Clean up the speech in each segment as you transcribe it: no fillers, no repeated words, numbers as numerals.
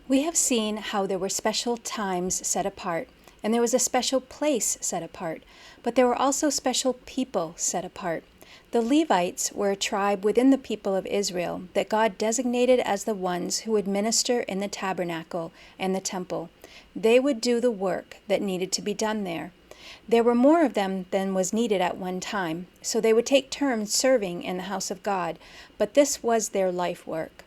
We have seen how there were special times set apart, and there was a special place set apart, but there were also special people set apart. The Levites were a tribe within the people of Israel that God designated as the ones who would minister in the tabernacle and the temple. They would do the work that needed to be done there. There were more of them than was needed at one time, so they would take turns serving in the house of God, but this was their life work.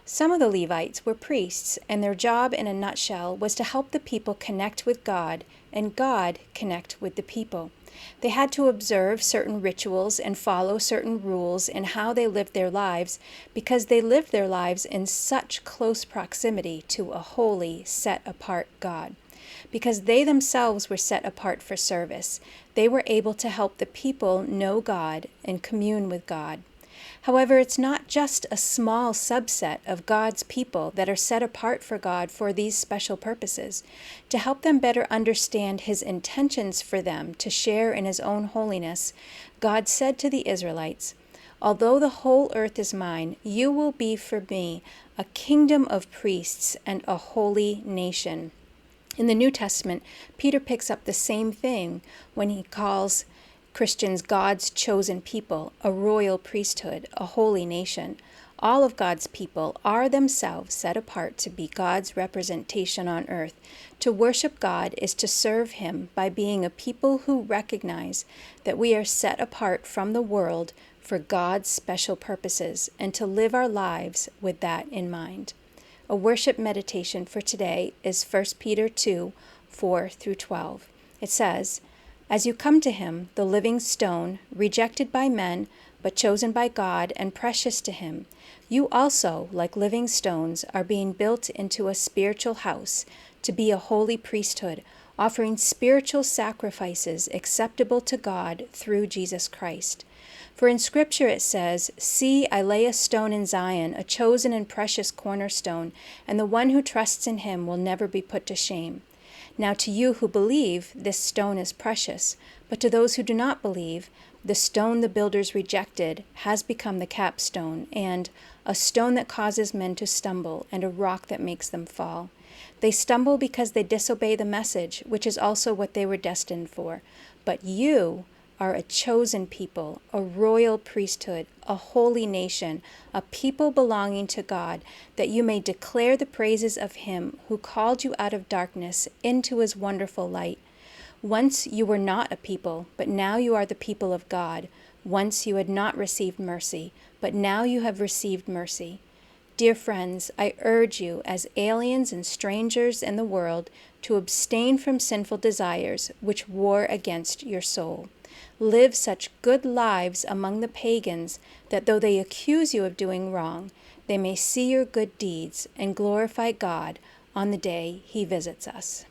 Some of the Levites were priests, and their job in a nutshell was to help the people connect with God and God connect with the people. They had to observe certain rituals and follow certain rules in how they lived their lives because they lived their lives in such close proximity to a holy, set-apart God. Because they themselves were set apart for service, they were able to help the people know God and commune with God. However, it's not just a small subset of God's people that are set apart for God for these special purposes. To help them better understand His intentions for them to share in His own holiness, God said to the Israelites, "Although the whole earth is mine, you will be for me a kingdom of priests and a holy nation." In the New Testament, Peter picks up the same thing when he calls Christians God's chosen people, a royal priesthood, a holy nation. All of God's people are themselves set apart to be God's representation on earth. To worship God is to serve Him by being a people who recognize that we are set apart from the world for God's special purposes and to live our lives with that in mind. A worship meditation for today is 1 Peter 2, 4 through 12. It says, "As you come to Him, the living stone, rejected by men, but chosen by God and precious to Him, you also, like living stones, are being built into a spiritual house to be a holy priesthood, offering spiritual sacrifices acceptable to God through Jesus Christ. For in Scripture it says, 'See, I lay a stone in Zion, a chosen and precious cornerstone, and the one who trusts in Him will never be put to shame.' Now to you who believe, this stone is precious, but to those who do not believe, the stone the builders rejected has become the capstone, and a stone that causes men to stumble, and a rock that makes them fall. They stumble because they disobey the message, which is also what they were destined for. But you are a chosen people, a royal priesthood, a holy nation, a people belonging to God, that you may declare the praises of Him who called you out of darkness into His wonderful light. Once you were not a people, but now you are the people of God. Once you had not received mercy, but now you have received mercy. Dear friends, I urge you, as aliens and strangers in the world, to abstain from sinful desires which war against your soul. Live such good lives among the pagans that though they accuse you of doing wrong, they may see your good deeds and glorify God on the day He visits us."